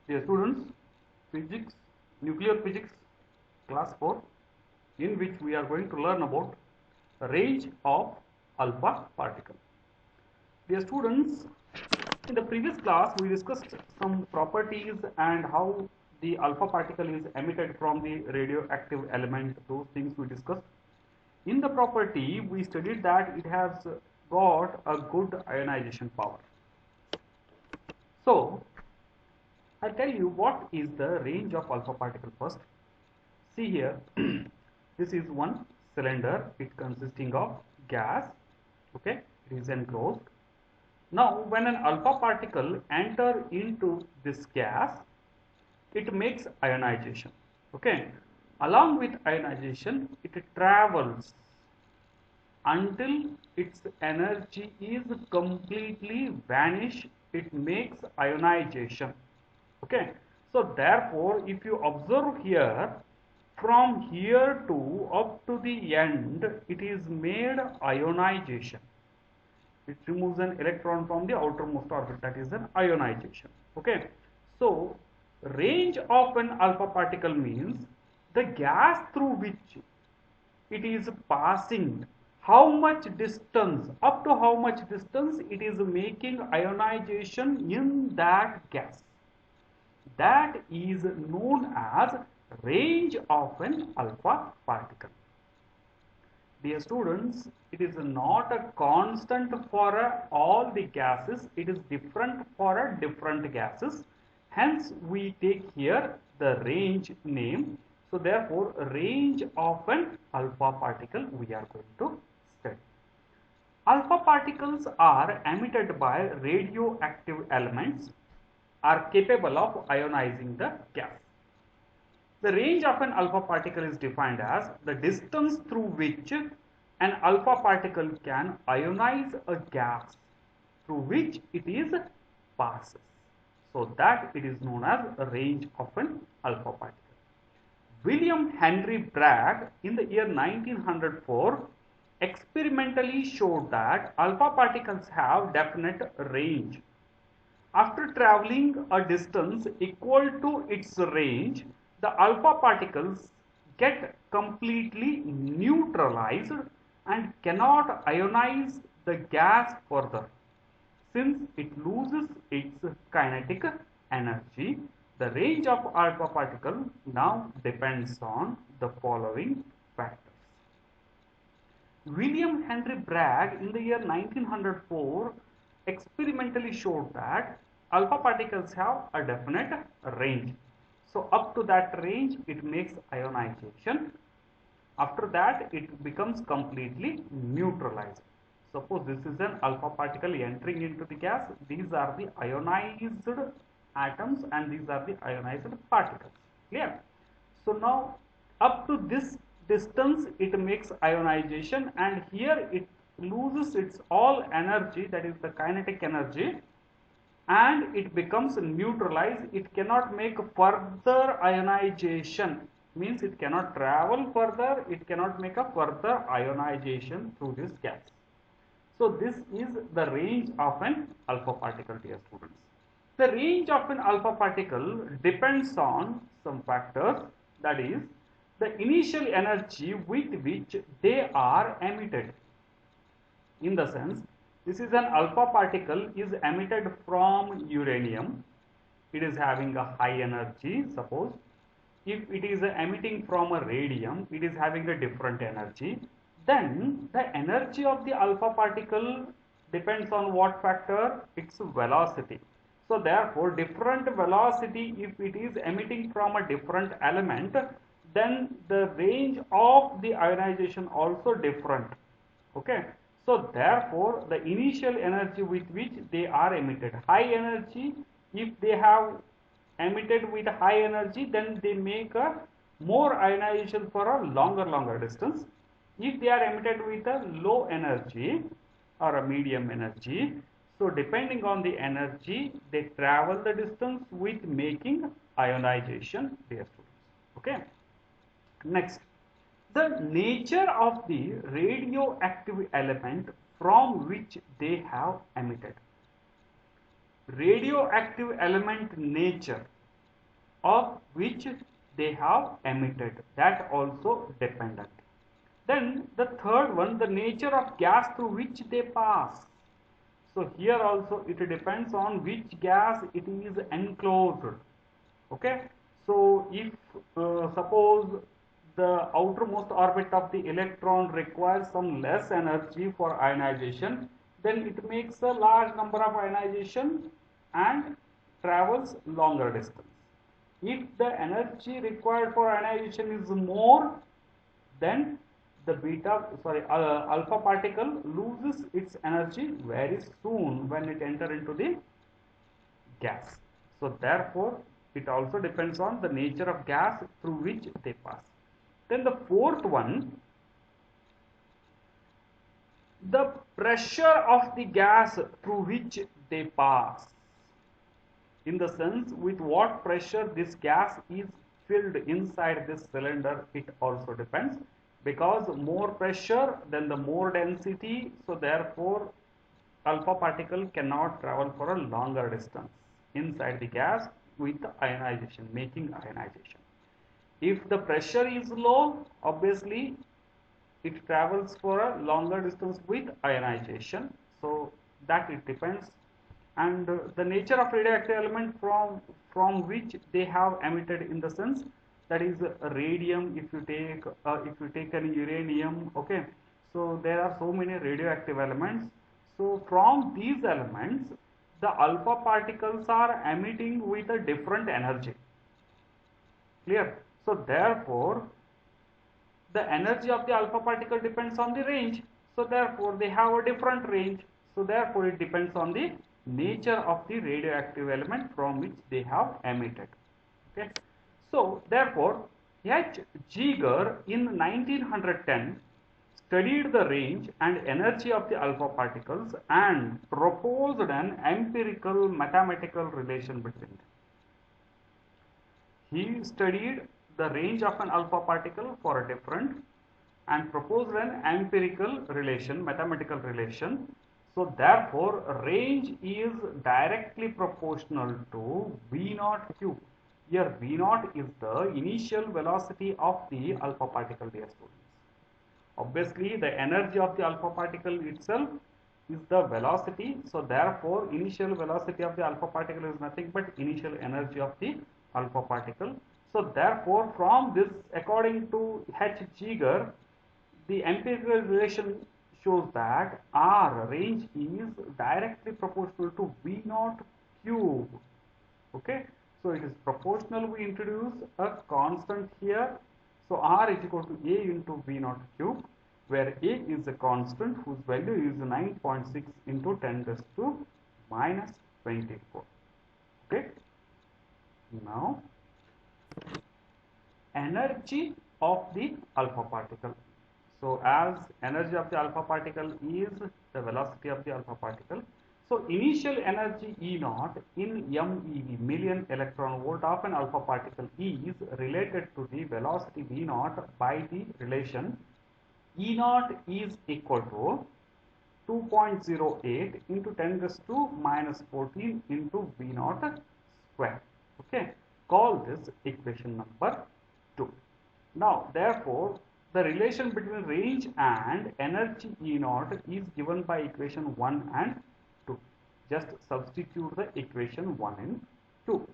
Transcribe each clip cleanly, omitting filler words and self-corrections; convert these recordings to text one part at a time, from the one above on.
Dear students, physics, nuclear physics, class 4, in which we are going to learn about range of alpha particle. Dear students, in the previous class we discussed some properties and how the alpha particle is emitted from the radioactive element. Those things we discussed. In the property, we studied that it has got a good ionization power. So, I'll tell you what is the range of alpha particle first. See here, this is one cylinder, it consisting of gas, okay, it is enclosed. Now, when an alpha particle enter into this gas, it makes ionization, okay. Along with ionization, it travels until its energy is completely vanished. It makes ionization, okay. So therefore, if you observe here, from here to up to the end, it is made ionization. It removes an electron from the outermost orbit, that is an ionization, okay. So range of an alpha particle means the gas through which it is passing, how much distance, up to how much distance it is making ionization in that gas. That is known as range of an alpha particle. Dear students, it is not a constant for all the gases, it is different for different gases. Hence, we take here the range name. So, therefore, range of an alpha particle we are going to study. Alpha particles are emitted by radioactive elements, are capable of ionizing the gas. The range of an alpha particle is defined as the distance through which an alpha particle can ionize a gas through which it is passes. So that it is known as a range of an alpha particle. William Henry Bragg in the year 1904 experimentally showed that alpha particles have definite range. After traveling a distance equal to its range, the alpha particles get completely neutralized and cannot ionize the gas further. Since it loses its kinetic energy, the range of alpha particle now depends on the following factors. William Henry Bragg in the year 1904 experimentally showed that alpha particles have a definite range. So up to that range it makes ionization. After that it becomes completely neutralized. Suppose this is an alpha particle entering into the gas. These are the ionized atoms and these are the ionized particles. Clear? So now up to this distance it makes ionization, and here it loses its all energy, that is the kinetic energy, and it becomes neutralized. It cannot make further ionization, means it cannot travel further, it cannot make a further ionization through this gas. So this is the range of an alpha particle, dear students. The range of an alpha particle depends on some factors, that is the initial energy with which they are emitted. In the sense, this is an alpha particle is emitted from uranium. It is having a high energy, suppose. If it is emitting from a radium, it is having a different energy. Then the energy of the alpha particle depends on what factor? Its velocity. So therefore, different velocity, if it is emitting from a different element, then the range of the ionization also different. Okay. So therefore, the initial energy with which they are emitted, high energy, if they have emitted with high energy, then they make a more ionization for a longer distance. If they are emitted with a low energy or a medium energy, so depending on the energy, they travel the distance with making ionization, dear students. Okay. Next, the nature of the radioactive element from which they have emitted. Radioactive element nature. of which they have emitted, that also dependent. Then the third one, the nature of gas through which they pass. So here also it depends on which gas it is enclosed. Okay, so if suppose the outermost orbit of the electron requires some less energy for ionization, then it makes a large number of ionization and travels longer distance. If the energy required for ionization is more, then the alpha particle loses its energy very soon when it enter into the gas. So therefore it also depends on the nature of gas through which they pass. Then the fourth one, the pressure of the gas through which they pass, in the sense with what pressure this gas is filled inside this cylinder, it also depends, because more pressure then the more density, so therefore alpha particle cannot travel for a longer distance inside the gas with ionization, making ionization. If the pressure is low, obviously it travels for a longer distance with ionization, so that it depends. And the nature of radioactive element from which they have emitted, in the sense that is radium, if you take an uranium, okay, so there are so many radioactive elements. So from these elements the alpha particles are emitting with a different energy. Clear? So therefore the energy of the alpha particle depends on the range, so therefore they have a different range, so therefore it depends on the nature of the radioactive element from which they have emitted. Okay, so therefore H. Giger in 1910 studied the range and energy of the alpha particles and proposed an empirical mathematical relation between them. He studied the range of an alpha particle for a different and proposed an empirical relation, mathematical relation. So therefore range is directly proportional to V naught cube. Here V naught is the initial velocity of the alpha particle, dear students. Obviously the energy of the alpha particle itself is the velocity, so therefore initial velocity of the alpha particle is nothing but initial energy of the alpha particle. So therefore from this, according to H. Giger, the empirical relation shows that R range is directly proportional to V naught cube. Okay, so it is proportional. We introduce a constant here, so R is equal to A into V naught cube, where A is a constant whose value is 9.6 into 10 raised to minus 24. Okay, now energy of the alpha particle. So as energy of the alpha particle is the velocity of the alpha particle, so initial energy E naught in MeV, million electron volt, of an alpha particle is related to the velocity V naught by the relation E naught is equal to 2.08 into 10 raised to minus 14 into V naught square. Okay, call this equation number 2. Now therefore the relation between range and energy E naught is given by equation 1 and 2. Just substitute the equation 1 in 2.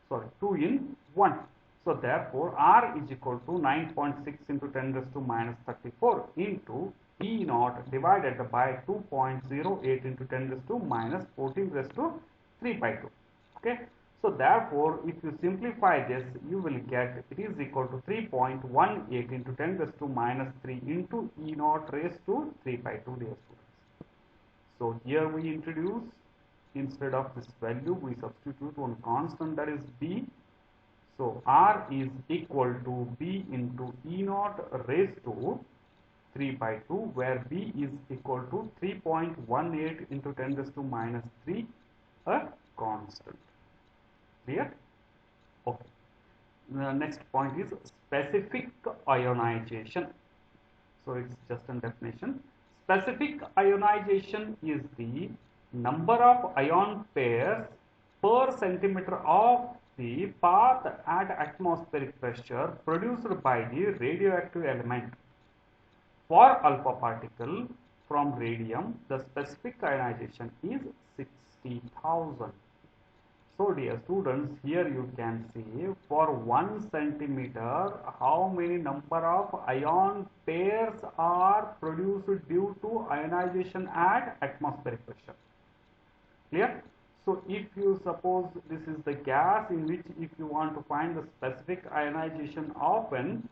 Sorry, 2 in 1. So therefore R is equal to 9.6 into 10 raised to minus 34 into E naught divided by 2.08 into 10 raised to minus 14 raised to 3 by 2. Okay. So therefore, if you simplify this, you will get it is equal to 3.18 into 10 raised to minus 3 into E naught raised to 3 by 2, dear students. So here we introduce, instead of this value, we substitute one constant, that is B. So R is equal to B into E naught raised to 3 by 2, where B is equal to 3.18 into 10 raised to minus 3, a constant. Clear? Okay. The next point is specific ionization. So it's just a definition. Specific ionization is the number of ion pairs per centimeter of the path at atmospheric pressure produced by the radioactive element. For alpha particle from radium, the specific ionization is 60,000. So dear students, here you can see for 1 centimeter how many number of ion pairs are produced due to ionization at atmospheric pressure. Clear? So if you suppose this is the gas in which if you want to find the specific ionization of an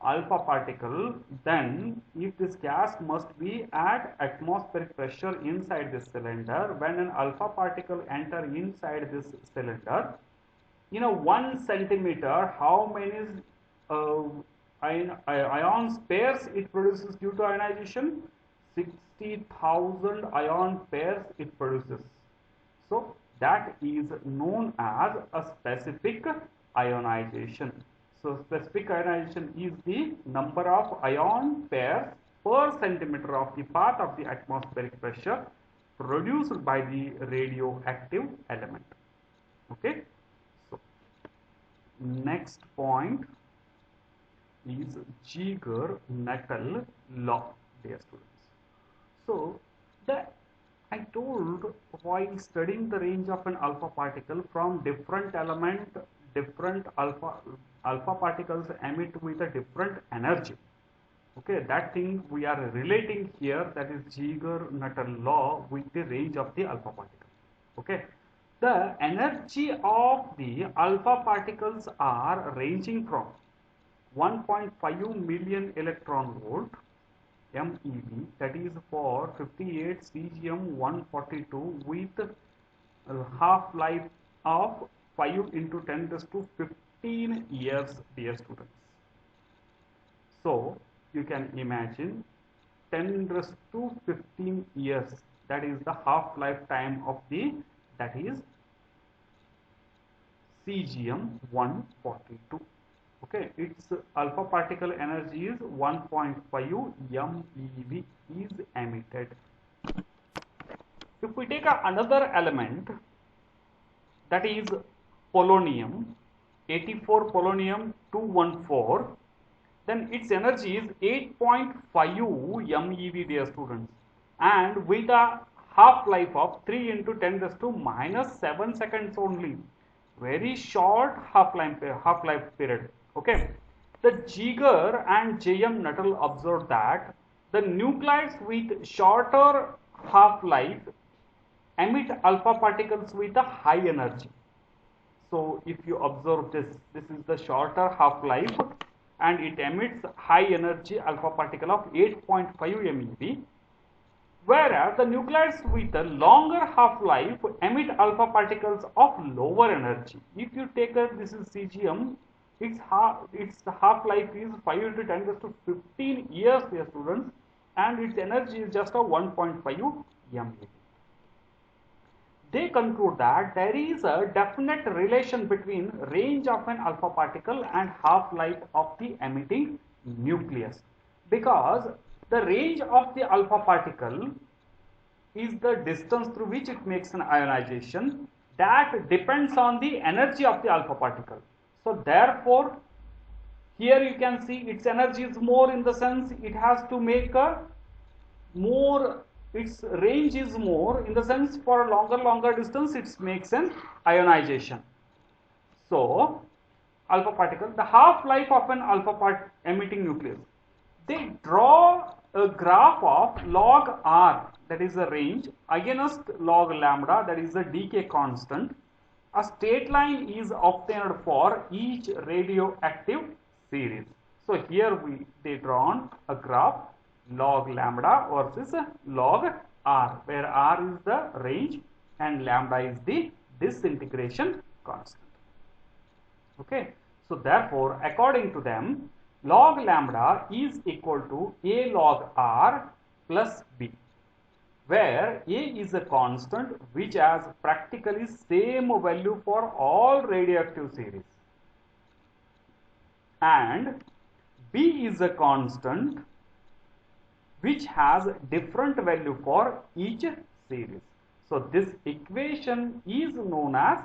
alpha particle, then if this gas must be at atmospheric pressure inside this cylinder, when an alpha particle enter inside this cylinder, in a 1 centimeter, how many ions pairs it produces due to ionization? 60,000 ion pairs it produces. So that is known as a specific ionization. So specific ionization is the number of ion pairs per centimeter of the path of the atmospheric pressure produced by the radioactive element. Okay. So next point is Ziegler-Natal law, dear students. So I told while studying the range of an alpha particle from different element, different alpha particles emit with a different energy. Okay, that thing we are relating here, that is Ziegler-Natal law with the range of the alpha particle. Okay, the energy of the alpha particles are ranging from 1.5 million electron volt MeV, that is for 58 cesium-142 with a half-life of 5 into 10 raised to 15 years, dear students. So you can imagine 10 raised to 15 years, that is the half-life time of the, that is cesium-142. Okay, its alpha particle energy is 1.5 MeV is emitted. If we take another element, that is polonium, 84 polonium 214, then its energy is 8.5 MeV, dear students, and with a half-life of 3 into 10 raised to minus 7 seconds only. Very short half-life period. Okay, the Ziegler and J.M. Nuttall observed that the nuclides with shorter half-life emit alpha particles with a high energy. So if you observe this is the shorter half-life and it emits high energy alpha particle of 8.5 MeV, whereas the nuclides with a longer half-life emit alpha particles of lower energy. If you take this is cesium, its half-life is 5 into 10 raised to 15 years, dear students, and its energy is just a 1.5 MeV. They conclude that there is a definite relation between range of an alpha particle and half-life of the emitting nucleus, because the range of the alpha particle is the distance through which it makes an ionization. That depends on the energy of the alpha particle. So therefore, here you can see its energy is more, in the sense it has to make a more, its range is more, in the sense for a longer distance it makes an ionization. So alpha particle, the half-life of an alpha emitting nucleus, they draw a graph of log R, that is the range, against log lambda, that is the decay constant. A straight line is obtained for each radioactive series. So here they drawn a graph log lambda versus log R, where R is the range and lambda is the disintegration constant. Okay, so therefore according to them, log lambda is equal to A log R plus B, where A is a constant which has practically same value for all radioactive series, and B is a constant which has different value for each series. So this equation is known as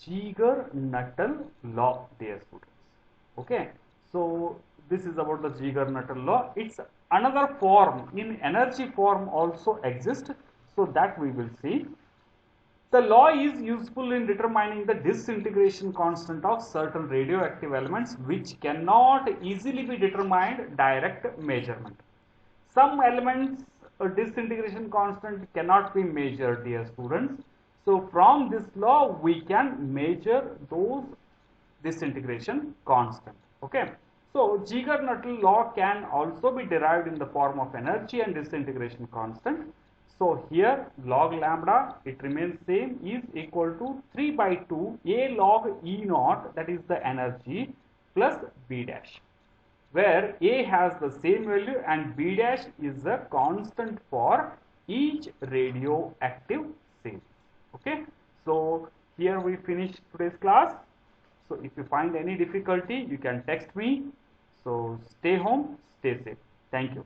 Ziegler-Nuttall law, dear students. Okay, so this is about the Ziegler-Nuttall law. It's another form in energy form also exists, so that we will see. The law is useful in determining the disintegration constant of certain radioactive elements which cannot easily be determined direct measurement. Some elements disintegration constant cannot be measured, dear students. So from this law we can measure those disintegration constant. Okay. So Ziegler-Nuttall law can also be derived in the form of energy and disintegration constant. So here log lambda, it remains same, is equal to 3 by 2 A log E naught, that is the energy, plus B dash, where A has the same value and B dash is a constant for each radioactive series. Okay, so here we finish today's class. So if you find any difficulty, you can text me. So stay home, stay safe. Thank you.